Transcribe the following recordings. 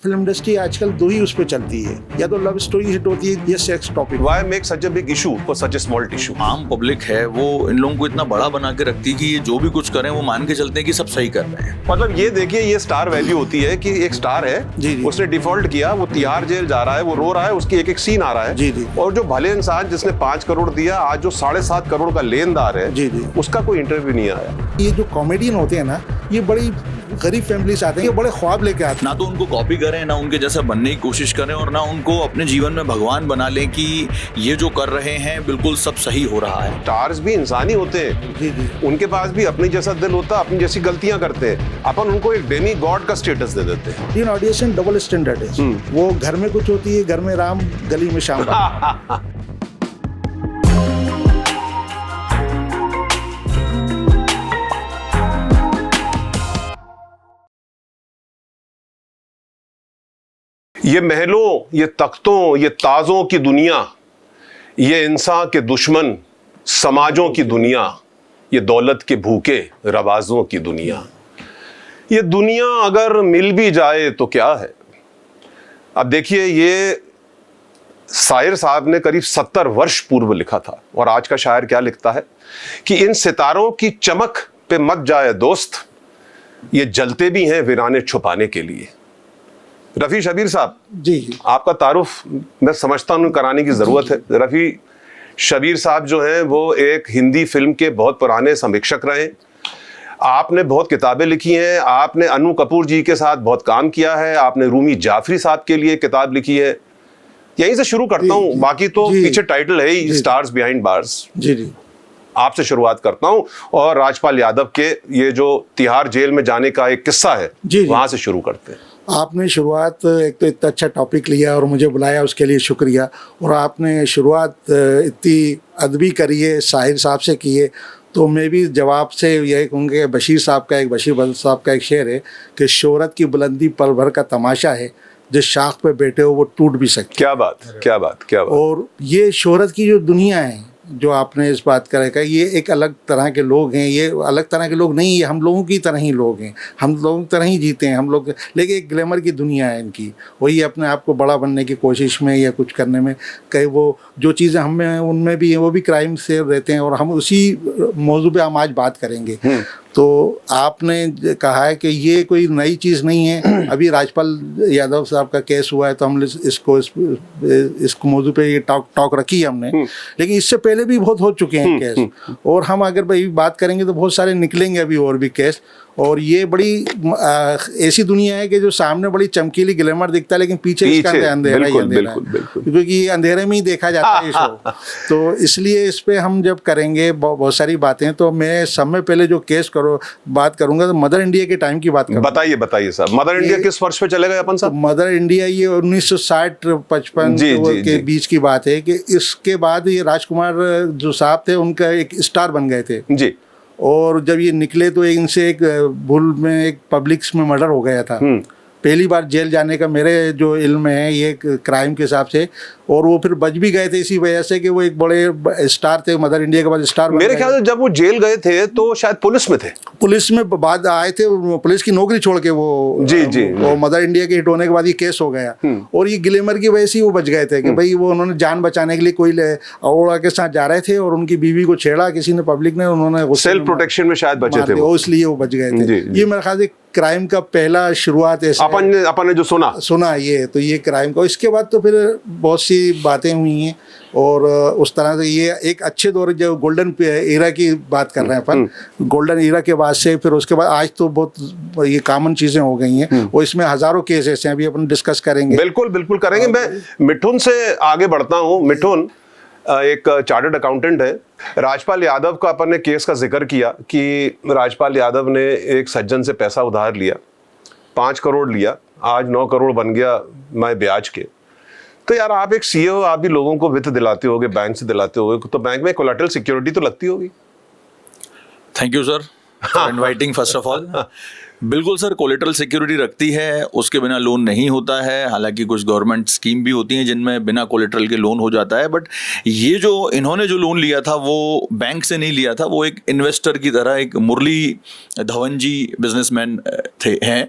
Film industry आजकल दो ही उस पे चलती है, या तो लव स्टोरी हिट होती है या sex topic. Why make such a big issue for such a small issue? आम पब्लिक है वो इन लोगों को इतना बड़ा बना के रखती है कि ये जो भी कुछ करें वो मान के चलते हैं कि सब सही कर रहे हैं। मतलब ये देखिए, ये स्टार वैल्यू होती है कि एक स्टार है, जी, जी। उसने डिफॉल्ट किया, वो तिहाड़ जेल जा रहा है, वो रो रहा है, उसकी एक एक सीन आ रहा है। जी, जी। और जो भले इंसान जिसने 5 करोड़ दिया, आज जो 7.5 करोड़ का लेनदार है, जी, जी। उसका कोई इंटरव्यू नहीं आया। ये जो कॉमेडियन होते हैं ना, ये बड़ी गरीब फैमिली से आते हैं, ये बड़े ख्वाब लेके आते ना तो उनको कॉपी करें, ना उनके जैसा बनने की कोशिश करें, और ना उनको अपने जीवन में भगवान बना लें कि ये जो कर रहे हैं बिल्कुल सब सही हो रहा है। स्टार्स भी इंसान ही होते हैं, जी, जी। उनके पास भी अपनी जैसा दिल होता है, अपनी जैसी गलतियां करते हैं। अपन उनको एक डेमी गॉड का स्टेटस दे देते हैं। इंडियन ऑडियंस डबल स्टैंडर्ड है। वो घर में कुछ होती है, घर में राम, गली में श्याम राम। ये महलों, ये तख्तों, ये ताजों की दुनिया, ये इंसान के दुश्मन समाजों की दुनिया, ये दौलत के भूखे रवाजों की दुनिया। ये दुनिया अगर मिल भी जाए तो क्या है। अब देखिए, ये शायर साहब ने करीब 70 वर्ष पूर्व लिखा था, और आज का शायर क्या लिखता है कि इन सितारों की चमक पे मत जाए दोस्त, ये जलते भी हैं वीराने छुपाने के लिए। रफ़ी शबीर साहब, जी, आपका तारुफ मैं समझता हूँ कराने की ज़रूरत है। रफ़ी शबीर साहब जो हैं वो एक हिंदी फिल्म के बहुत पुराने समीक्षक रहे। आपने बहुत किताबें लिखी हैं, आपने अनु कपूर जी के साथ बहुत काम किया है, आपने रूमी जाफरी साहब के लिए किताब लिखी है। यहीं से शुरू करता हूँ, बाकी तो पीछे टाइटल है ही स्टार्स बिहाइंड बार्स। जी, जी। आपसे शुरुआत करता हूँ और राजपाल यादव के ये जो तिहाड़ जेल में जाने का एक किस्सा है, वहां से शुरू करते हैं। आपने शुरुआत, एक तो इतना अच्छा टॉपिक लिया और मुझे बुलाया, उसके लिए शुक्रिया। और आपने शुरुआत इतनी अदबी करी है, साहिर साहब से की है, तो मैं भी जवाब से यही कहूँगा कि बशीर बदर साहब का एक शेर है कि शोहरत की बुलंदी पल भर का तमाशा है, जिस शाख पे बैठे हो वो टूट भी सकती। क्या बात, क्या बात, क्या बात। और ये शोहरत की जो दुनिया है, जो आपने इस बात का रखा, ये एक अलग तरह के लोग हैं। ये अलग तरह के लोग नहीं, ये हम लोगों की तरह ही लोग हैं, हम लोगों की तरह ही जीते हैं हम लोग। लेकिन एक ग्लैमर की दुनिया है इनकी, वही अपने आप को बड़ा बनने की कोशिश में या कुछ करने में, कई वो जो चीज़ें हम में उनमें भी हैं, वो भी क्राइम से रहते हैं। और हम उसी मौजू पे हम आज बात करेंगे। तो आपने कहा है कि ये कोई नई चीज़ नहीं है। अभी राजपाल यादव साहब का केस हुआ है, तो हम इस मौजू पे ये टॉक रखी है हमने। लेकिन इससे पहले भी बहुत हो चुके हैं केस, और हम अगर भाई बात करेंगे तो बहुत सारे निकलेंगे अभी और भी केस। और ये बड़ी ऐसी दुनिया है कि जो सामने बड़ी चमकीली ग्लैमर दिखता है, लेकिन पीछे इसका अंधेरा ही अंधेरा है, क्योंकि ये अंधेरे में ही देखा जाता है ये शो। तो इसलिए इस पे हम जब करेंगे बहुत सारी बातें, तो मैं सब में पहले जो केस बात करूंगा तो मदर इंडिया के टाइम की बात करूंगा। बताइए साहब, मदर इंडिया किस वर्ष पे चलेगा अपन साहब? मदर इंडिया ये 1960-55 के बीच की बात है कि इसके बाद ये राजकुमार जो साहब थे, उनका एक स्टार बन गए थे जी। और जब ये निकले तो इनसे एक भूल में एक पब्लिक्स में मर्डर हो गया था। पहली बार जेल जाने का मेरे जो इल्म है ये क्राइम के हिसाब से, और वो फिर बच भी गए थे इसी वजह से कि वो एक बड़े स्टार थे, मदर इंडिया के बाद स्टार। मेरे ख्याल से जब वो जेल गए थे तो शायद पुलिस में थे, पुलिस में बाद आए थे, पुलिस की नौकरी छोड़ के वो जी वो मदर इंडिया के हिट होने के बाद ये केस हो गया। और ये ग्लैमर की वजह से वो बच गए थे कि भाई वो उन्होंने जान बचाने के लिए कोई अरोड़ा के साथ जा रहे थे और उनकी बीवी को छेड़ा किसी ने, पब्लिक ने, उन्होंने सेल्फ प्रोटेक्शन में शायद बचे थे वो, इसलिए वो बच गए थे। ये मेरे ख्याल से क्राइम का पहला शुरुआत है अपन ने जो सुना ये, तो ये क्राइम का। इसके बाद तो फिर बहुत सी बातें हुई हैं, और उस तरह से ये एक अच्छे दौर, जो गोल्डन एरा की बात कर रहे हैं अपन, गोल्डन एरा के बाद से फिर उसके बाद आज तो बहुत ये कॉमन चीज़ें हो गई हैं, और इसमें हज़ारों केसेस हैं, अभी अपन डिस्कस करेंगे। बिल्कुल करेंगे। मैं मिठुन से आगे बढ़ता हूँ। मिठुन एक चार्टर्ड अकाउंटेंट है। राजपाल यादव का अपन ने केस का जिक्र किया कि राजपाल यादव ने एक सज्जन से पैसा उधार लिया, 5 करोड़ लिया, आज 9 करोड़ बन गया मैं ब्याज के। तो यार, आप एक सीईओ, आप भी लोगों को वित्त दिलाते होगे, बैंक से दिलाते होगे, तो बैंक में कोलैटरल सिक्योरिटी तो लगती होगी। Thank you sir for inviting first of all. बिल्कुल सर, कोलेटरल सिक्योरिटी रखती है, उसके बिना लोन नहीं होता है। हालांकि कुछ गवर्नमेंट स्कीम भी होती हैं जिनमें बिना कोलेटरल के लोन हो जाता है, बट ये जो इन्होंने जो लोन लिया था वो बैंक से नहीं लिया था, वो एक इन्वेस्टर की तरह, एक मुरली धवन जी बिजनेसमैन हैं,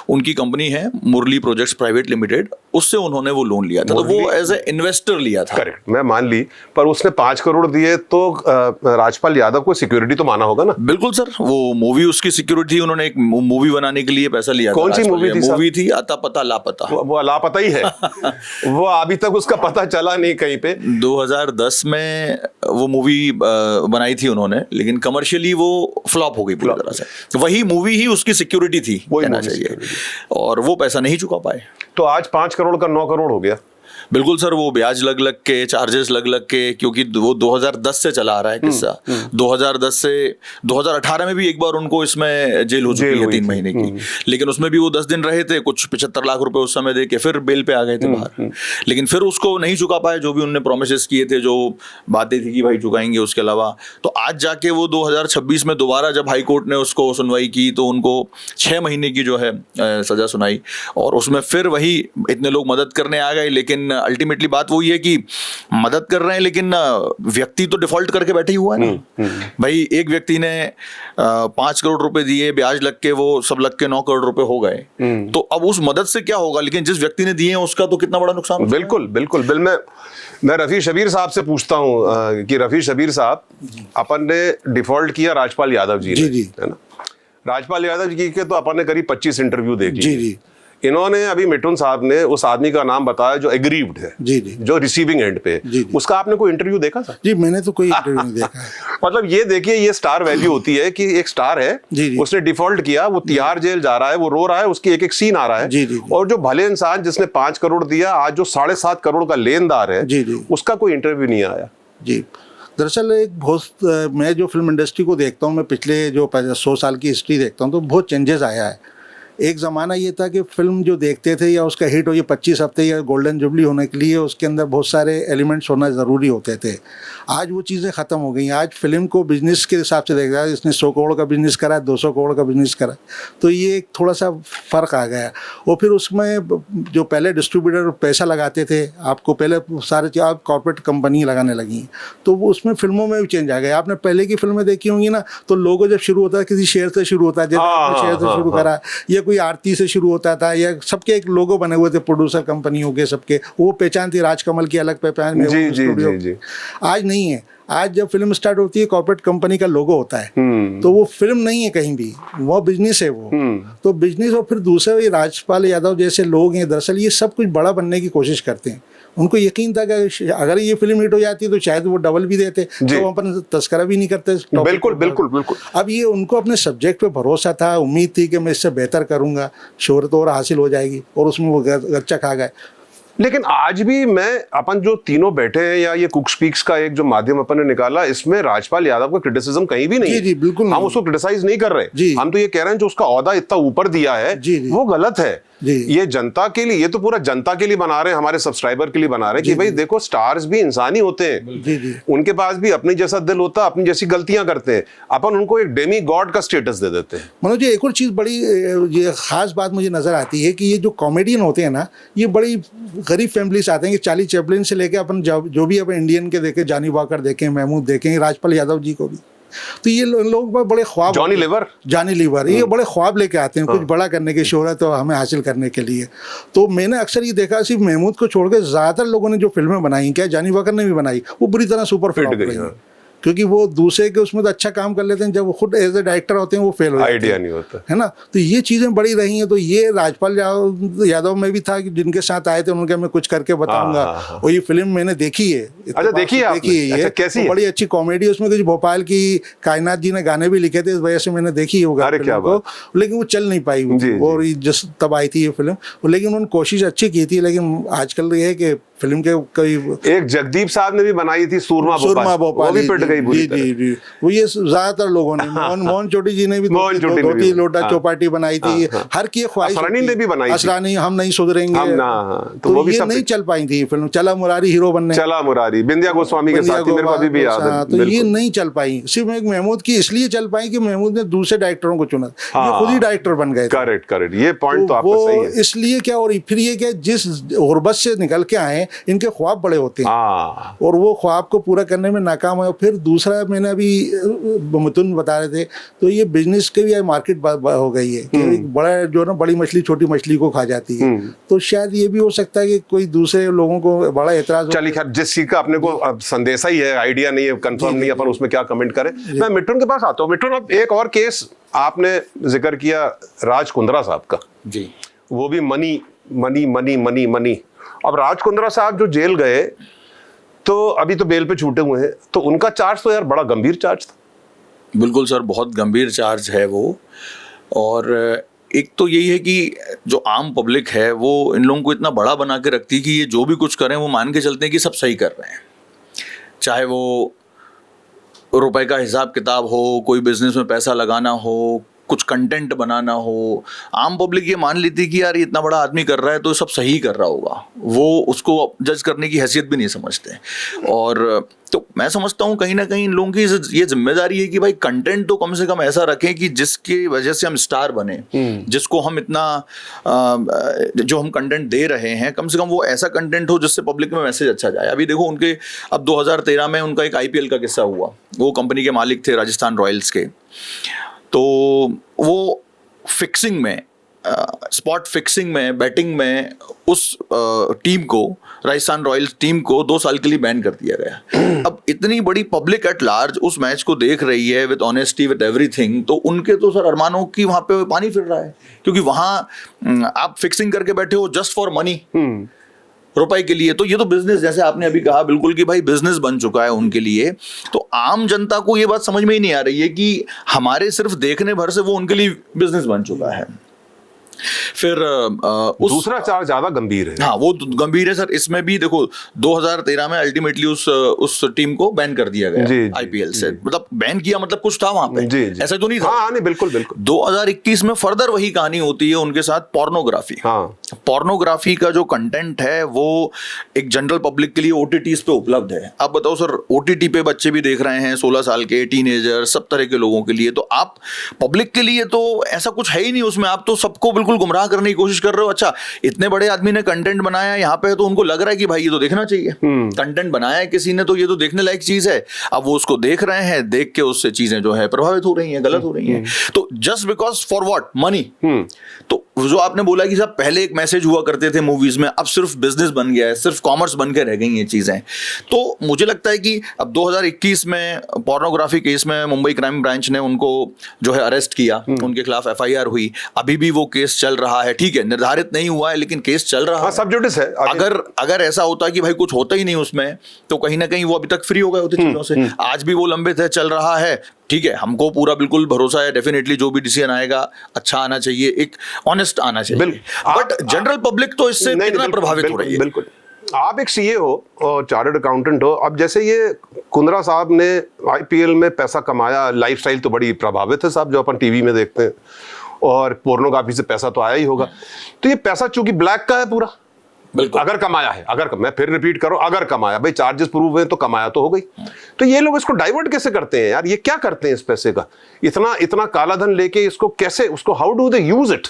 उनकी कंपनी है मुरली प्रोजेक्ट्स प्राइवेट लिमिटेड, उससे उन्होंने वो लोन लिया था, तो वो एज ए इन्वेस्टर लिया था। करेक्ट, मैं मान ली, पर उसने 5 करोड़ दिए तो राजपाल यादव को सिक्योरिटी तो माना होगा ना? बिल्कुल सर, वो मूवी उसकी सिक्योरिटी थी, उन्होंने एक मूवी बनाने के लिए पैसा लिया था। कौन सी मूवी थी? मूवी थी आता पता लापता। वो लापता ही है। वो अभी तक उसका पता चला नहीं कहीं पे। 2010 में वो मूवी बनाई थी उन्होंने, लेकिन कमर्शियली वो फ्लॉप हो गई पूरी तरह से। वही मूवी ही उसकी सिक्योरिटी थी, कहना चाहिए, और वो पैसा नहीं चुका पाए। तो आज 5 करोड़ का 9 करोड़ हो गया। बिल्कुल सर, वो ब्याज लग लग के, चार्जेस लग लग के, क्योंकि वो 2010 से चला आ रहा है किस्सा। 2010 से 2018 में भी एक बार उनको इसमें जेल हो चुकी है 3 महीने की, लेकिन उसमें भी वो 10 दिन रहे थे, कुछ 75 लाख रुपए उस समय दे के फिर बेल पे आ गए थे बाहर। लेकिन फिर उसको नहीं चुका पाए, जो भी उन्होंने प्रोमिस किए थे, जो बातें थी कि भाई चुकाएंगे उसके अलावा। तो आज जाके वो 2026 में दोबारा जब हाई कोर्ट ने उसको सुनवाई की तो उनको 6 महीने की जो है सजा सुनाई, और उसमें फिर वही इतने लोग मदद करने आ गए। लेकिन अल्टीमेटली बात वही है कि मदद कर रहे हैं, लेकिन व्यक्ति तो डिफॉल्ट करके बैठे ही हुआ है ना। भाई एक व्यक्ति ने 5 करोड़ रुपए दिए, ब्याज लग के वो सब लग के 9 करोड़ रुपए हो गए, तो अब उस मदद से क्या होगा? लेकिन जिस व्यक्ति ने दिए हैं उसका तो कितना बड़ा नुकसान होगा। बिल्कुल बिल्कुल। मैं रफी शबीर साहब से पूछता हूँ कि रफी शबीर साहब, अपन ने डिफॉल्ट किया राजपाल यादव जी ने, है ना? राजपाल यादव जी के तो अपन ने करीब 25 इंटरव्यू देख लिए। इन्होंने अभी मिठुन साहब ने उस आदमी का नाम बताया जो एग्रीव्ड है, जो रिसीविंग एंड पे, उसका आपने कोई इंटरव्यू देखा था? जी, मैंने तो कोई इंटरव्यू नहीं देखा। मतलब ये देखिए, ये स्टार वैल्यू होती है कि एक स्टार है, उसने डिफॉल्ट किया, वो तिहाड़ जेल जा रहा है, वो रो रहा है, उसकी एक एक सीन आ रहा है, और जो भले इंसान जिसने 5 करोड़ दिया, आज जो 7.5 करोड़ का लेनदार है, उसका कोई इंटरव्यू नहीं आया। जी, दरअसल एक बहुत, मैं जो फिल्म इंडस्ट्री को देखता हूँ, मैं पिछले जो 100 साल की हिस्ट्री देखता हूँ, तो बहुत चेंजेस आया है। एक ज़माना ये था कि फिल्म जो देखते थे या उसका हिट हो, ये 25 हफ्ते या गोल्डन जुबली होने के लिए उसके अंदर बहुत सारे एलिमेंट्स होना ज़रूरी होते थे। आज वो चीज़ें ख़त्म हो गई। आज फिल्म को बिजनेस के हिसाब से देखा है, इसने 100 करोड़ का बिजनेस करा, 200 करोड़ का बिजनेस करा, तो ये एक थोड़ा सा फ़र्क आ गया। और फिर उसमें जो पहले डिस्ट्रीब्यूटर पैसा लगाते थे, आपको पहले सारे चीज़ आप कॉर्पोरेट कंपनी लगाने लगी, तो वो उसमें फिल्मों में भी चेंज आ गया। आपने पहले की फिल्में देखी होंगी ना, तो लोगो जब शुरू होता है किसी शेर से शुरू होता है, जैसे आपने शेर से शुरू करा, या कोई आरती से शुरू होता था, या सबके एक लोगो बने हुए थे प्रोड्यूसर कंपनियों के, सबके वो पहचान थी, राजकमल की अलग पहचान में। जी। आज नहीं है। आज जब फिल्म स्टार्ट होती है, कॉर्पोरेट कंपनी का लोगो होता है, तो वो फिल्म नहीं है कहीं भी, वो बिजनेस है वो। तो बिजनेस, और फिर दूसरे ये राजपाल यादव जैसे लोग हैं, दरअसल ये सब कुछ बड़ा बनने की कोशिश करते हैं। उनको यकीन था कि अगर ये फिल्म हिट हो जाती तो शायद वो डबल भी देते, तो अपन तस्करा भी नहीं करते। बिल्कुल। अब ये उनको अपने सब्जेक्ट पे भरोसा था, उम्मीद थी कि मैं इससे बेहतर करूंगा, शोहरत और हासिल हो जाएगी, और उसमें वो गच्चा खा गए। लेकिन आज भी अपन जो तीनों बैठे हैं, या ये कुक स्पीक्स का एक जो माध्यम अपन ने निकाला, इसमें राजपाल यादव का क्रिटिसिज्म कहीं भी नहीं है। जी, बिल्कुल हम उसको क्रिटिसाइज नहीं कर रहे, हम तो ये कह रहे हैं जो उसका ओहदा इतना ऊपर दिया है वो गलत है। ये जनता के लिए, ये तो पूरा जनता के लिए बना रहे हैं, हमारे सब्सक्राइबर के लिए बना रहे हैं कि भाई देखो, स्टार्स भी इंसान ही होते हैं, उनके पास भी अपनी जैसा दिल होता है, अपनी जैसी गलतियां करते हैं, अपन उनको एक डेमी गॉड का स्टेटस दे देते हैं। मनोज जी, एक और चीज़ बड़ी ये खास बात मुझे नजर आती है कि ये जो कॉमेडियन होते हैं ना, ये बड़ी गरीब फैमिली से आते हैं। कि चार्ली चैपलिन से लेके अपन जो भी अपन इंडियन के देखें, जानी वॉकर देखें, महमूद देखें, राजपाल यादव जी को भी, तो ये लोग बड़े ख्वाब, जॉनी लीवर, ये बड़े ख्वाब लेके आते हैं कुछ बड़ा करने की, शोहरत तो हमें हासिल करने के लिए। तो मैंने अक्सर ये देखा, सिर्फ महमूद को छोड़कर ज़्यादातर लोगों ने जो फिल्में बनाई, क्या जानी वॉकर ने भी बनाई, वो बुरी तरह सुपर फ्लॉप गई, क्योंकि वो दूसरे के उसमें तो अच्छा काम कर लेते हैं, जब वो खुद एज ए डायरेक्टर होते हैं वो फेल हो जाते हैं, आइडिया नहीं होता है ना। तो ये चीज़ें बड़ी रही हैं। तो ये राजपाल यादव में भी था कि जिनके साथ आए थे, उनके मैं कुछ करके बताऊंगा। और ये फिल्म मैंने देखी है। अच्छा, देखी है ये? कैसी है? बड़ी अच्छी कॉमेडी, उसमें कुछ भोपाल की कायनात जी ने गाने भी लिखे थे, इस वजह से मैंने देखी है वो गाने, लेकिन वो चल नहीं पाई, और जिस तब आई थी ये फिल्म। लेकिन उन्होंने कोशिश अच्छी की थी, लेकिन आजकल ये है कि फिल्म के कोई एक जगदीप साहब ने भी बनाई थी सूरमा सुरमा भोपाल, वो भी पिट गई बुरी तरह। जी। वो ये ज्यादातर लोगों ने मोहन चोटी जी ने भी धोती लोटा चौपाटी बनाई थी, हर की ख्वाहिश। असरानी ने भी बनाई, असरानी हम नहीं सुधरेंगे, तो ये नहीं चल पाई थी फिल्म। चला मुरारी हीरो बनने, चला मुरारी बिंदिया गोस्वामी के साथ मेरे को अभी भी याद है। तो ये नहीं चल पाई। सिर्फ एक महमूद की इसलिए चल पाई कि महमूद ने दूसरे डायरेक्टरों को चुना, ये खुद ही डायरेक्टर बन गए। करेक्ट, ये पॉइंट तो आपका सही है। इसलिए क्या, और फिर ये क्या, जिस गुर्बत से निकल के आए इनके ख्वाब बड़े होते हैं और वो ख्वाब को पूरा करने में नाकाम है। फिर दूसरा, मैंने अभी मुतुन बता रहे थे, तो ये बिजनेस के भी मार्केट हो गई है कि एक बड़ा जो ना बड़ी मछली छोटी मछली को खा जाती है। तो शायद ये भी हो सकता है कि कोई दूसरे लोगों को बड़ा एतराज। चलिए खैर, जिस चीज का अपने को संदेशा ही है, आइडिया नहीं है, कंफर्म नहीं है, अपन उसमें क्या कमेंट करें। मैं मिठुन के पास आता हूँ। मिठुन, अब एक और केस आपने जिक्र किया राज कुंद्रा साहब का जी, वो भी money money money money money. अब राज कुंद्रा साहब जो जेल गए, तो अभी तो बेल पे छूटे हुए हैं, तो उनका चार्ज तो यार बड़ा गंभीर चार्ज था। बिल्कुल सर, बहुत गंभीर चार्ज है वो। और एक तो यही है कि जो आम पब्लिक है वो इन लोगों को इतना बड़ा बना के रखती है कि ये जो भी कुछ करें वो मान के चलते हैं कि सब सही कर रहे हैं, चाहे वो रुपए का हिसाब किताब हो, कोई बिजनेस में पैसा लगाना हो, कुछ कंटेंट बनाना हो। आम पब्लिक ये मान लेती कि यार ये इतना बड़ा आदमी कर रहा है तो सब सही कर रहा होगा, वो उसको जज करने की हैसियत भी नहीं समझते। और तो मैं समझता हूँ कहीं ना कहीं इन लोगों की ये जिम्मेदारी है कि भाई कंटेंट तो कम से कम ऐसा रखें कि जिसकी वजह से हम स्टार बने, जिसको हम इतना जो हम कंटेंट दे रहे हैं, कम से कम वो ऐसा कंटेंट हो जिससे पब्लिक में मैसेज अच्छा जाए। अभी देखो उनके, अब 2013 में उनका एक IPL का किस्सा हुआ। वो कंपनी के मालिक थे राजस्थान रॉयल्स के, तो वो फिक्सिंग में, स्पॉट फिक्सिंग में, बैटिंग में उस टीम को, राजस्थान रॉयल्स टीम को 2 साल के लिए बैन कर दिया गया। अब इतनी बड़ी पब्लिक एट लार्ज उस मैच को देख रही है विद ऑनेस्टी विद एवरीथिंग, तो उनके तो सर अरमानों की वहां पे पानी फिर रहा है, क्योंकि वहां आप फिक्सिंग करके बैठे हो जस्ट फॉर मनी, रुपए के लिए। तो ये तो बिजनेस, जैसे आपने अभी कहा बिल्कुल कि भाई बिजनेस बन चुका है उनके लिए। तो आम जनता को ये बात समझ में ही नहीं आ रही है कि हमारे सिर्फ देखने भर से वो उनके लिए बिजनेस बन चुका है। फिर दूसरा चार्ज ज्यादा गंभीर है। हाँ, वो गंभीर है सर। इसमें भी देखो 2013 में अल्टीमेटली उस टीम को बैन कर दिया गया IPL से। मतलब बैन किया मतलब कुछ था वहां पे, ऐसा तो नहीं था। हाँ, नहीं, बिल्कुल बिल्कुल। 2021 में फर्दर वही कहानी होती है उनके साथ, पोर्नोग्राफी। पोर्नोग्राफी का जो कंटेंट है वो एक जनरल पब्लिक के लिए OTTs पे उपलब्ध है। आप बताओ सर, OTT पे बच्चे भी देख रहे हैं, 16 साल के, टीनेजर, सब तरह के लोगों के लिए। तो आप पब्लिक के लिए तो ऐसा कुछ है ही नहीं उसमें, आप तो सबको बिल्कुल गुमराह करने की कोशिश कर रहे हो। अच्छा, इतने बड़े आदमी ने कंटेंट बनाया यहाँ पे, तो उनको लग रहा है कि भाई ये तो देखना चाहिए, कंटेंट बनाया है किसी ने तो ये तो देखने लायक चीज है। अब वो उसको देख रहे हैं, देख के उससे चीजें जो है प्रभावित हो रही हैं, गलत हो रही हैं। तो just because for what, money. तो जो आपने बोला कि साहब पहले एक मैसेज हुआ करते थे मूवीज में, अब सिर्फ बिजनेस बन गया है, सिर्फ कॉमर्स बन के रह गई ये चीजें। तो मुझे लगता है कि अब 2021 में पोर्नोग्राफी केस में मुंबई क्राइम ब्रांच ने उनको जो है अरेस्ट किया, उनके खिलाफ FIR हुई। अभी भी वो केस चल रहा है, ठीक है, निर्धारित नहीं हुआ है लेकिन केस चल रहा है, सब जुडिस है। अगर ऐसा होता कि भाई कुछ होता ही नहीं उसमें, तो कहीं ना कहीं वो अभी तक फ्री हो गए होते चीजों से। आज भी वो लंबित है, चल रहा है, ठीक है। हमको पूरा बिल्कुल भरोसा है, डेफिनेटली जो भी डिसीजन आएगा अच्छा आना चाहिए, एक ऑनेस्ट आना चाहिए। बट जनरल पब्लिक तो इससे कितना प्रभावित हो रही है। बिल्कुल। आप एक CA हो और चार्टर्ड अकाउंटेंट हो, अब जैसे ये कुंद्रा साहब ने IPL में पैसा कमाया, लाइफस्टाइल तो बड़ी प्रभावित है साहब, जो अपन टीवी में देखते हैं, और पोर्नोग्राफी से पैसा तो आया ही होगा। तो ये पैसा चूंकि ब्लैक का है पूरा, बिल्कुल, अगर कमाया है, मैं फिर रिपीट करूं, अगर कमाया, भाई चार्जेस प्रूव है तो कमाया तो हो गई। तो ये लोग इसको डाइवर्ट कैसे करते हैं यार, ये क्या करते हैं इस पैसे का, इतना काला धन लेके इसको कैसे, उसको how do they use it?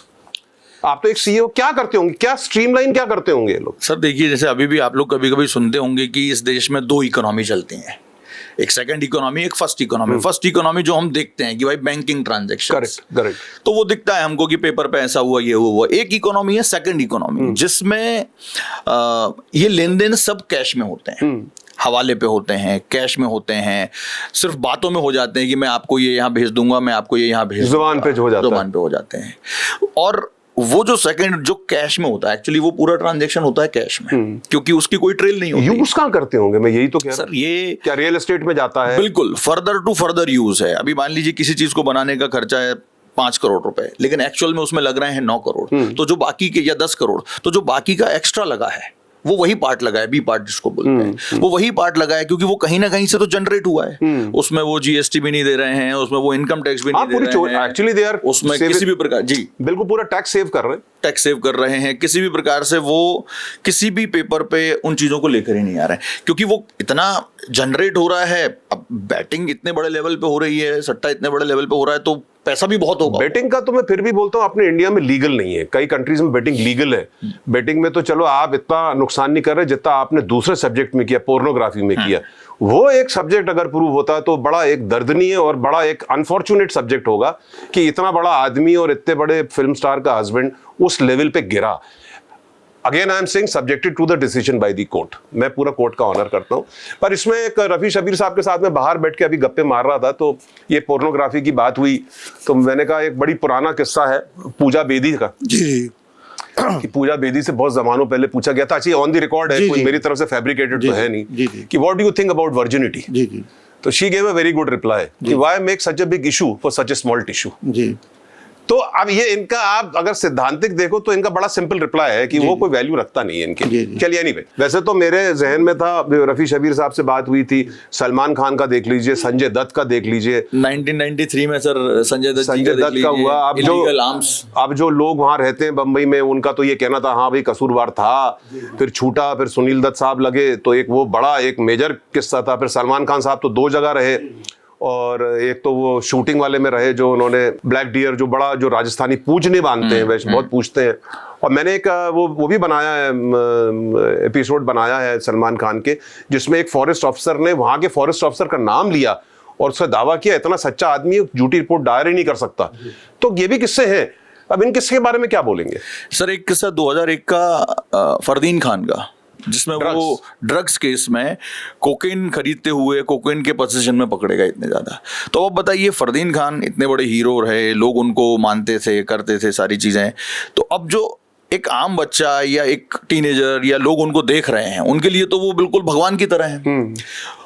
आप तो एक CEO, क्या करते होंगे, क्या स्ट्रीमलाइन क्या करते होंगे ये लोग? सर देखिए, जैसे अभी भी आप लोग कभी कभी सुनते होंगे कि इस देश में 2 इकोनॉमी चलती हैं, एक सेकंड इकोनॉमी, एक फर्स्ट इकोनॉमी। फर्स्ट इकोनॉमी जो हम देखते हैं कि भाई बैंकिंग ट्रांजैक्शन, करेक्ट, तो वो दिखता है हमको कि पेपर पे ऐसा हुआ, ये हुआ। एक इकोनॉमी है सेकंड इकोनॉमी, जिसमें ये लेन देन सब कैश में होते हैं, हवाले पे होते हैं, कैश में होते हैं, सिर्फ बातों में हो जाते हैं कि मैं आपको ये यहाँ भेज दूंगा, मैं आपको ये यहाँ भेज, जुबान पे हो जाते हैं। और वो जो सेकंड जो कैश में होता है, एक्चुअली वो पूरा ट्रांजैक्शन होता है कैश में, क्योंकि उसकी कोई ट्रेल नहीं होती। यूज कहाँ करते होंगे, मैं यही तो कह रहा हूं। सर ये क्या रियल एस्टेट में जाता है? बिल्कुल, फर्दर टू फर्दर यूज है। अभी मान लीजिए किसी चीज को बनाने का खर्चा है 5 करोड़ रुपए, लेकिन एक्चुअल में उसमें लग रहे हैं 9 करोड़, तो जो बाकी के, या 10 करोड़, तो जो बाकी का एक्स्ट्रा लगा है वो वही पार्ट लगा है, बी पार्ट जिसको बोलते हैं, वो वही पार्ट लगा है क्योंकि वो कहीं ना कहीं से तो जनरेट हुआ है। उसमें वो जीएसटी भी नहीं दे रहे हैं, उसमें वो इनकम टैक्स भी नहीं दे रहे हैं, एक्चुअली दे आर उसमें किसी भी प्रकार, जी बिल्कुल पूरा टैक्स सेव कर रहे हैं, टैक्स सेव कर रहे हैं, किसी भी प्रकार से वो किसी भी पेपर पे उन चीजों को लेकर ही नहीं आ रहे हैं क्योंकि वो इतना जनरेट हो रहा है। अब बैटिंग इतने बड़े लेवल पे हो रही है, सट्टा इतने बड़े लेवल पे हो रहा है, तो पैसा भी बहुत होगा। बेटिंग का तो मैं फिर भी बोलता हूँ अपने इंडिया में लीगल नहीं है, कई कंट्रीज में बेटिंग लीगल है। बेटिंग में तो चलो आप इतना नुकसान नहीं कर रहे जितना आपने दूसरे सब्जेक्ट में किया, पोर्नोग्राफी में किया। वो एक सब्जेक्ट अगर प्रूव होता है तो बड़ा एक दर्दनीय और बड़ा एक अनफॉर्चुनेट सब्जेक्ट होगा कि इतना बड़ा आदमी और इतने बड़े फिल्म स्टार का हस्बैंड उस लेवल पे गिरा। Again I am saying subjected to the decision by the court, मैं पूरा कोर्ट का ऑनर करता हूँ। पर इसमें एक रफी शबीर साहब के साथ में बाहर बैठ के अभी गप्पे मार रहा था तो ये पोर्नोग्राफी की बात हुई तो मैंने कहा एक बड़ी पुराना किस्सा है पूजा बेदी का, जी कि पूजा बेदी से बहुत जमानों पहले पूछा गया था, अच्छी ऑन द रिकॉर्ड है, कोई मेरी तरफ से फैब्रिकेटेड तो है नहीं, कि what do you think about virginity. जी जी तो she gave a very good reply कि why make such a big issue for such a small tissue. जी। तो अब ये इनका आप अगर सिद्धांतिक देखो तो इनका बड़ा सिंपल रिप्लाई है कि वो कोई वैल्यू रखता नहीं है इनके। चलिए एनीवे, वैसे तो मेरे जहन में था, रफी शबीर साहब से बात हुई थी, सलमान खान का देख लीजिए, संजय दत्त का देख लीजिए, 1993 में सर संजय दत्त का हुआ। अब जो लोग वहां रहते हैं बंबई में, उनका तो ये कहना था हाँ भाई कसूरवार था, फिर छूटा, फिर सुनील दत्त साहब लगे, तो एक वो बड़ा एक मेजर किस्सा था। फिर सलमान खान साहब तो 2 जगह रहे, और एक तो वो शूटिंग वाले में रहे जो उन्होंने ब्लैक डियर, जो बड़ा जो राजस्थानी पूजने बांधते हैं, वैसे बहुत पूछते हैं। और मैंने एक वो भी बनाया है, एपिसोड बनाया है सलमान खान के, जिसमें एक फॉरेस्ट ऑफिसर ने वहां के फॉरेस्ट ऑफिसर का नाम लिया और उससे दावा किया इतना सच्चा आदमी झूठी रिपोर्ट दायर ही नहीं कर सकता। तो ये भी किस्से हैं। अब इन किस्से के बारे में क्या बोलेंगे सर? एक किस्सा 2001 का फरदीन खान का, जिसमें वो ड्रग्स केस में कोकेन खरीदते हुए कोकेन के पोजीशन में पकड़े गए इतने ज्यादा। तो अब बताइए, फरदीन खान इतने बड़े हीरो रहे, लोग उनको मानते थे, करते थे सारी चीजें, तो अब जो एक आम बच्चा या एक टीनेजर या लोग उनको देख रहे हैं, उनके लिए तो वो बिल्कुल भगवान की तरह है।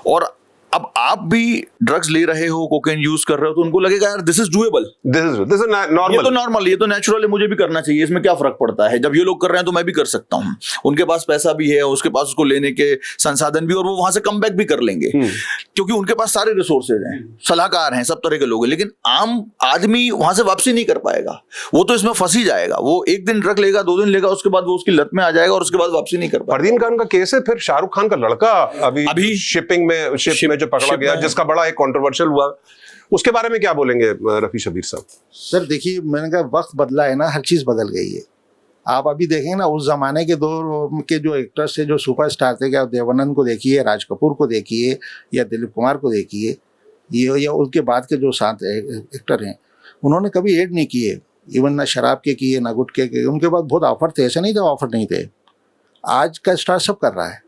और अब आप भी ड्रग्स ले रहे हो, कोकेन यूज कर रहे हो, तो उनको लगेगा यार this is doable, this is normal, ये तो नॉर्मल, ये तो नेचुरल है, मुझे भी करना चाहिए, इसमें क्या फर्क पड़ता है, जब ये लोग कर रहे हैं तो मैं भी कर सकता हूँ। उनके पास पैसा भी है, उसके पास उसको लेने के संसाधन भी, और वो वहां से कम बैक भी कर लेंगे क्योंकि उनके पास सारे रिसोर्सेज हैं, सलाहकार हैं, सब तरह के लोग हैं। लेकिन आम आदमी वहां से वापसी नहीं कर पाएगा, वो तो इसमें फंस ही जाएगा। वो एक दिन ड्रग लेगा, 2 दिन लेगा, उसके बाद वो उसकी लत में आ जाएगा और उसके बाद वापसी नहीं कर पाएगा। फरदीन खान का केस है। फिर शाहरुख खान का लड़का अभी शिप में जो पकड़ा गया, जिसका बड़ा एक कंट्रोवर्शियल हुआ, उसके बारे में क्या बोलेंगे रफी शबीर साहब? सर देखिए, मैंने कहा वक्त बदला है ना, हर चीज बदल गई है। आप अभी देखेंगे ना, उस जमाने के दौर के जो एक्टर्स थे, जो सुपरस्टार थे, क्या देवानंद को देखिए, राज कपूर को देखिए, या दिलीप कुमार को देखिए, ये या उनके बाद के जो साथ एक्टर हैं, उन्होंने कभी एड नहीं किए, इवन ना शराब के किए ना गुटखे के। उनके पास बहुत ऑफर थे, ऐसा नहीं था ऑफर नहीं थे। आज का स्टार सब कर रहा है,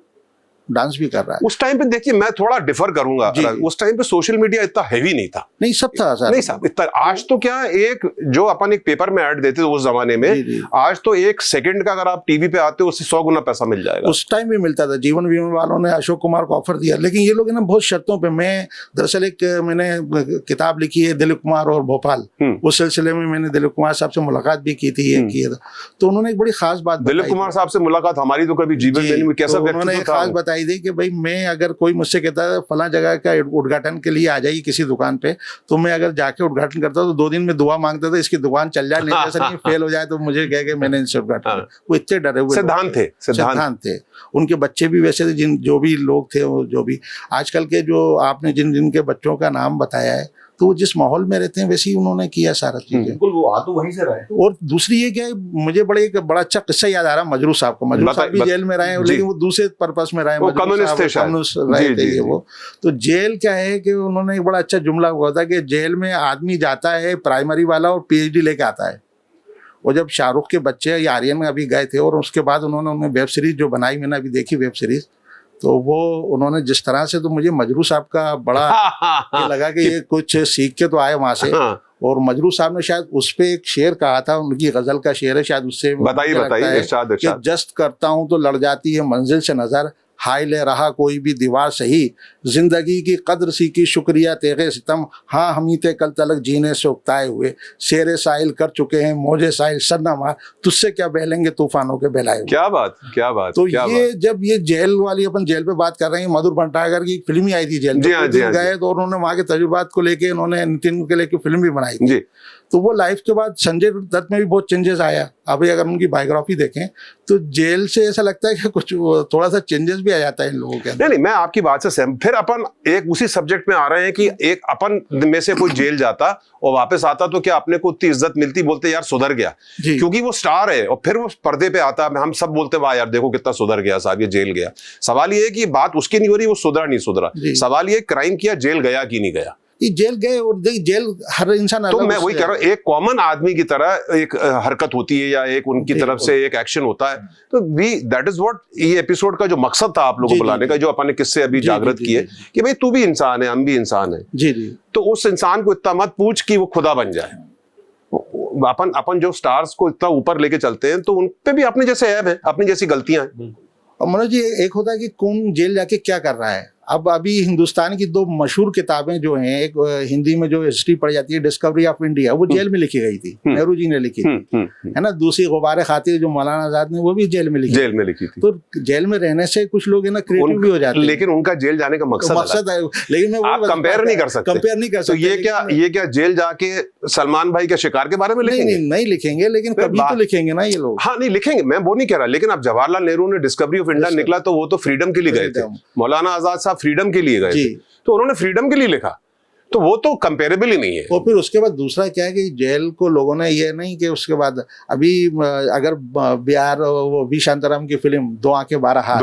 डांस भी कर रहा है। उस टाइम पे देखिए, मैं थोड़ा डिफर करूंगा, उस टाइम पे सोशल मीडिया इतना हैवी नहीं था। नहीं, सब था सर, नहीं साहब इतना। आज तो क्या, एक जो अपन एक पेपर में ऐड देते थे उस जमाने में, आज तो 1 सेकंड का अगर आप टीवी पे आते हो उससे 100 गुना पैसा मिल जाएगा। उस टाइम भी मिलता था। जीवन बीमा वालों ने अशोक कुमार को ऑफर दिया, लेकिन ये लोग है ना बहुत शर्तों पे। मैं दरअसल मैंने किताब लिखी है दिलीप कुमार और भोपाल, उस सिलसिले में मैंने दिलीप कुमार साहब से मुलाकात भी की थी, किया था। तो उन्होंने एक बड़ी खास बात, दिलीप कुमार साहब से मुलाकात हमारी तो कभी जीवन में कैसा, उन्होंने एक खास बताई थी कि भाई मैं अगर कोई मुझसे कहता है फला जगह का उद्घाटन के लिए आ जाइए किसी दुकान पे, तो मैं अगर जाके उद्घाटन करता तो 2 दिन में दुआ मांगता था इसकी दुकान चल जाए, नहीं ऐसा नहीं फेल हो जाए तो मुझे कह के मैंने इनसे उद्घाटन। वो इतने डरे हुए सिद्धांत थे। उनके बच्चे भी वैसे थे, जो भी लोग थे, जो भी आजकल के जो आपने जिनके बच्चों का नाम बताया है, तो वो जिस माहौल में रहते हैं वैसे ही उन्होंने किया सारा चीजें। बिल्कुल, वो आ तो वहीं से रहे। और दूसरी ये क्या है, मुझे एक बड़ा अच्छा किस्सा याद आ रहा है मजरू साहब को। मजरू साहब भी जेल में रहे, लेकिन वो दूसरे पर्पस में रहे, कम्युनिस्ट रहे थे वो। तो जेल क्या है कि उन्होंने एक बड़ा अच्छा जुमला हुआ था कि जेल में आदमी जाता है प्राइमरी वाला और PhD लेके आता है। और जब शाहरुख के बच्चे या आर्यन में अभी गए थे, और उसके बाद उन्होंने वेब सीरीज जो बनाई, मैंने अभी देखी वेब सीरीज, तो वो उन्होंने जिस तरह से, तो मुझे मजरू साहब का बड़ा लगा कि ये कुछ सीख के तो आए वहां से। और मजरू साहब ने शायद उस पे एक शेर कहा था, उनकी गजल का शेर है शायद, उससे बताइए जस्ट करता हूँ तो लड़ जाती है मंजिल से नजर, हाय ले रहा कोई भी दीवार सही, जिंदगी की कद्र सीखी शुक्रिया तेरे सितम, हाँ हम ही थे कल तलक जीने से उकताए हुए, शेरे साहिल कर चुके हैं मौजे साहिल सरनमा, तुझसे क्या बहलेंगे तूफानों के बहलाए हुए। क्या बात, क्या बात। तो क्या ये बात। जब ये जेल वाली, अपन जेल पे बात कर रहे हैं, मधुर भंडारकर की एक फिल्म ही आई थी जेल, जी हाँ, जी हाँ, गए तो उन्होंने वहाँ के तजुर्बात को लेके उन्होंने नितिन के लेके फिल्म भी बनाई थी। जी। तो वो लाइफ के बाद संजय दत्त में भी बहुत चेंजेस आया। अभी अगर उनकी बायोग्राफी देखें तो जेल से ऐसा लगता है कि कुछ थोड़ा सा चेंजेस भी आ जाता है इन लोगों के अंदर। नहीं, मैं आपकी बात से सहमत। फिर अपन एक उसी सब्जेक्ट में आ रहे हैं कि एक अपन में से कोई जेल जाता और वापस आता तो क्या अपने को इतनी इज्जत मिलती, बोलते यार सुधर गया, क्योंकि वो स्टार है। और फिर वो पर्दे पे आता, हम सब बोलते वाह यार देखो कितना सुधर गया साहब, ये जेल गया। सवाल ये है कि बात उसकी नहीं हो रही वो सुधरा नहीं सुधरा, सवाल ये क्राइम किया, जेल गया कि नहीं गया। ये जेल गए और जेल हर इंसान तो मैं वही कह रहा हूँ, एक कॉमन आदमी की तरह एक हरकत होती है या एक उनकी तरफ से एक एक्शन होता है। तो दैट इज व्हाट ये एपिसोड का जो मकसद था आप लोगों को बुलाने का, जो अपन ने किससे अभी जागृत किए कि भाई तू भी इंसान है, हम भी इंसान है। जी जी। तो उस इंसान को इतना मत पूछ कि वो खुदा बन जाए। अपन जो स्टार्स को इतना ऊपर लेके चलते हैं तो उन पे भी अपने जैसे ऐब है, अपनी जैसी गलतियां हैं। और मनोज जी, एक होता है कि कौन जेल जाके क्या कर रहा है। अब अभी हिंदुस्तान की दो मशहूर किताबें जो हैं, एक हिंदी में जो हिस्ट्री पढ़ी जाती है डिस्कवरी ऑफ इंडिया, वो जेल में लिखी गई थी, नेहरू जी ने लिखी थी, है ना। दूसरी गुबारे खातिर जो मौलाना आजाद ने, वो भी जेल में लिखी थी। तो जेल में रहने से कुछ लोग है ना क्रिएटिव भी हो जाते हैं, लेकिन उनका जेल जाने का मकसद है। लेकिन आप कंपेयर नहीं कर सकते। तो ये क्या जेल जाके सलमान भाई के शिकार के बारे में लिखेंगे? नहीं लिखेंगे, लेकिन कभी तो लिखेंगे ना ये लोग। हाँ नहीं लिखेंगे, मैं वो नहीं कह रहा, लेकिन अब जवाहरलाल नेहरू ने डिस्कवरी ऑफ इंडिया निकला तो वो तो फ्रीडम के लिए गए थे, मौलाना आजाद साहब फ्रीडम के लिए गए थे, तो उन्होंने फ्रीडम के लिए लिखा, तो वो तो कंपेरेबल ही नहीं है। और फिर उसके बाद दूसरा क्या है कि जेल को लोगों ने ये नहीं कि उसके बाद अभी अगर बिहार वो वी शांताराम की फिल्म दो आंखें 12 हाथ,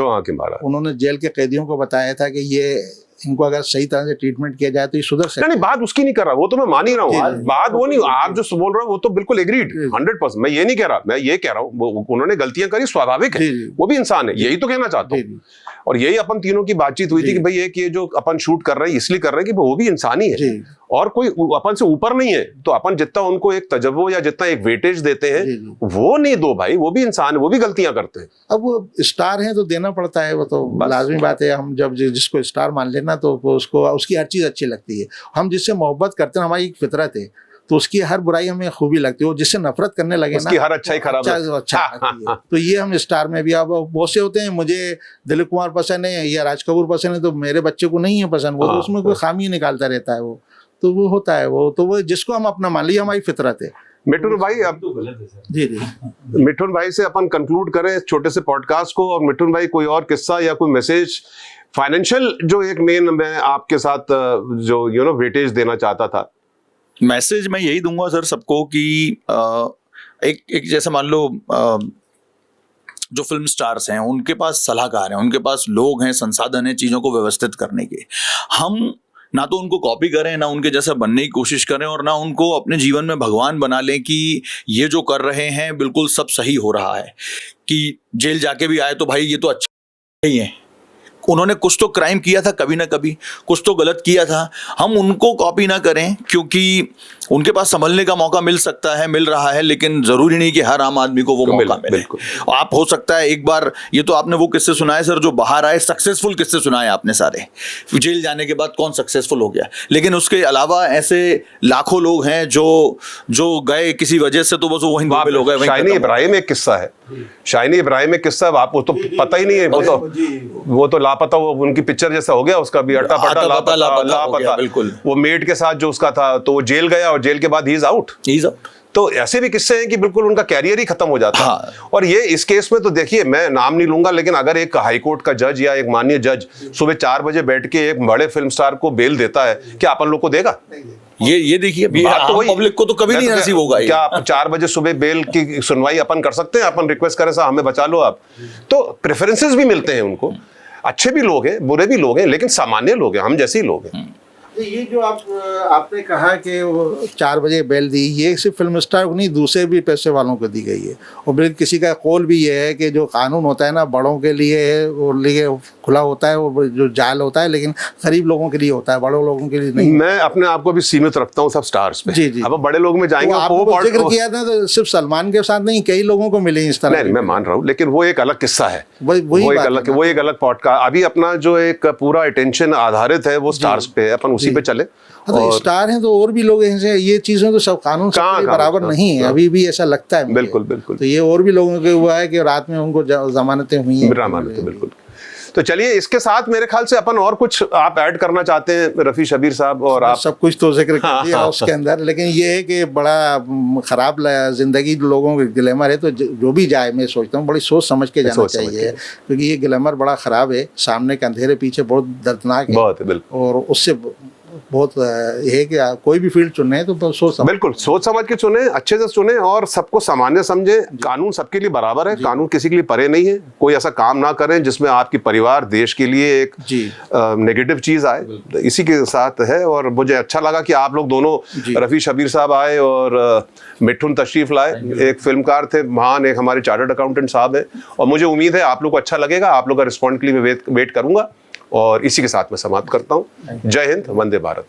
उन्होंने जेल के कैदियों को बताया था कि ये इनको अगर सही तरह से ट्रीटमेंट किया जाए तो ये सुधर सकते। नहीं, बात उसकी नहीं कर रहा, वो तो मैं मान ही रहा हूँ, बात वो नहीं, आप जो बोल रहे हो वो तो बिल्कुल एग्रीड 100%। मैं ये नहीं कह रहा, मैं ये कह रहा हूँ उन्होंने गलतियां करी, स्वाभाविक है, वो भी इंसान है, यही तो कहना चाहता हूँ। और यही अपन तीनों की बातचीत हुई थी कि भाई ये जो अपन शूट कर रहे हैं इसलिए कर रहे हैं कि वो भी इंसान ही है और कोई अपन से ऊपर नहीं है। तो अपन जितना उनको एक तजव्वो या जितना एक वेटेज देते हैं वो नहीं दो भाई, वो भी इंसान है, वो भी गलतियां करते हैं। अब वो स्टार है तो देना पड़ता है, वो तो लाजमी बात है। हम जब जिसको स्टार मान लेना तो उसको उसकी हर चीज अच्छी लगती है। हम जिससे मोहब्बत करते हैं, हमारी एक फितरत है, तो उसकी हर बुराई हमें खूबी लगती है। और जिससे नफरत करने लगे उसकी हर अच्छाई खराब अच्छा लगती है। तो ये हम स्टार में भी, अब बहुत से होते हैं, मुझे दिलीप कुमार पसंद है या राज कपूर पसंद है तो मेरे बच्चे को नहीं है पसंद, वो तो उसमें कोई खामी निकालता रहता है, वो तो वो होता है, वो तो वो जिसको हम अपना मान लिया, हमारी फितरत है। मिठुन भाई, अब जी मिठुन भाई से अपन कंक्लूड करें छोटे से पॉडकास्ट को। और मिठुन भाई कोई और किस्सा या कोई मैसेज फाइनेंशियल जो एक मेन मैं आपके साथ जो वेटेज देना चाहता था? मैसेज मैं यही दूंगा सर सबको कि एक जैसे मान लो जो फिल्म स्टार्स हैं उनके पास सलाहकार हैं, उनके पास लोग हैं, संसाधन हैं चीज़ों को व्यवस्थित करने के। हम ना तो उनको कॉपी करें, ना उनके जैसा बनने की कोशिश करें, और ना उनको अपने जीवन में भगवान बना लें कि ये जो कर रहे हैं बिल्कुल सब सही हो रहा है, कि जेल जाके भी आए तो भाई ये तो अच्छा ही है। उन्होंने कुछ तो क्राइम किया था, कभी ना कभी कुछ तो गलत किया था। हम उनको कॉपी ना करें क्योंकि उनके पास संभलने का मौका मिल सकता है, मिल रहा है, लेकिन जरूरी नहीं कि हर आम आदमी को वो मौका मिले। आप हो सकता है एक बार, ये तो आपने वो किस्से सुनाए सर जो बाहर आए, सक्सेसफुल किस्से सुनाए आपने सारे, जेल जाने के बाद कौन सक्सेसफुल हो गया, लेकिन उसके अलावा ऐसे लाखों लोग हैं जो गए किसी वजह से, तो बस वो वहीं डूबे लोग। शाइनी इब्राहिम एक किस्सा है, शाइनी इब्राहिम एक किस्सा, आपको तो पता ही नहीं है, वो तो लापता, वो उनकी पिक्चर जैसा हो गया, उसका भी अट्टा पट्टा लापता। बिल्कुल, वो मेड के साथ जो उसका था, तो वो जेल गया और जेल के बाद ही इज आउट। तो ऐसे भी किस्से हैं कि बिल्कुल उनका कैरियर ही खत्म हो जाता है। और ये इस केस में तो देखिए, मैं नाम नहीं लूंगा, लेकिन अगर एक हाईकोर्ट का जज या एक माननीय जज सुबह 4 बजे बैठ के एक बड़े फिल्म स्टार को बेल देता है, क्या अपन लोग को देगा? ये देखिए, तो पब्लिक को तो कभी नहीं नसीब होगा। क्या आप 4 बजे सुबह बेल की सुनवाई अपन कर सकते हैं? अपन रिक्वेस्ट करें साहब हमें बचा लो आप? तो प्रेफरेंसेस भी मिलते हैं उनको, अच्छे भी लोग हैं, बुरे भी लोग हैं, लेकिन सामान्य लोग हैं, हम जैसे ही लोग हैं। ये जो आपने कहा कि वो 4 बजे बेल दी, ये सिर्फ फिल्म स्टार को नहीं, दूसरे भी पैसे वालों को दी गई है। और फिर किसी का कौल भी ये है कि जो कानून होता है ना बड़ों के लिए है, वो लिए खुला होता है, वो जो जाल होता है, लेकिन गरीब लोगों के लिए होता है, बड़ों लोगों के लिए नहीं। मैं अपने आप को भी सीमित रखता हूँ सब स्टार्स पे। जी, जी। अब बड़े लोग में जाएंगे, तो आपने जिक्र किया था तो सिर्फ सलमान के साथ नहीं, कई लोगों को मिले इस तरह। नहीं, मैं मान रहा हूँ, लेकिन वो एक अलग किस्सा है, वो एक अलग पॉडकास्ट। अभी अपना जो एक पूरा अटेंशन आधारित है वो स्टार्स पे है, अपन उसी पे चले। तो स्टार हैं तो और भी लोग हैं, ये चीजें तो सब कानून सबके बराबर नहीं है, अभी भी ऐसा लगता है मुझे। बिल्कुल बिल्कुल। तो ये और भी लोगों के हुआ है कि रात में उनको जमानतें हुई हैं। जमानतें, बिल्कुल। तो चलिए, इसके साथ मेरे ख्याल से अपन और कुछ आप ऐड करना चाहते हैं रफ़ी शब्बीर साहब? और आप सब कुछ तो जिक्र कर दिया उसके अंदर, लेकिन ये है कि बड़ा खराब जिंदगी लोगों के ग्लैमर है, तो जो भी जाए मैं सोचता हूँ बड़ी सोच समझ के जाना चाहिए, क्योंकि ये ग्लैमर बड़ा खराब है, सामने के अंधेरे पीछे बहुत दर्दनाक है, बहुत है, बिल्कुल। और उससे बहुत ये है कि कोई भी फील्ड चुने तो बिल्कुल सोच समझ के चुने, अच्छे से चुने, और सबको सामान्य समझे। कानून सबके लिए बराबर है, कानून किसी के लिए परे नहीं है। कोई ऐसा काम ना करें जिसमें आपकी परिवार, देश के लिए एक नेगेटिव चीज आए, तो इसी के साथ है। और मुझे अच्छा लगा कि आप लोग दोनों, रफ़ी शब्बीर साहब आए और मिठुन तशरीफ लाए। एक फिल्मकार थे महान, एक हमारे चार्टर्ड अकाउंटेंट साहब है, और मुझे उम्मीद है आप लोग को अच्छा लगेगा। आप लोग का रिस्पॉन्ड के लिए मैं वेट करूंगा, और इसी के साथ मैं समाप्त करता हूँ। जय हिंद, वंदे भारत।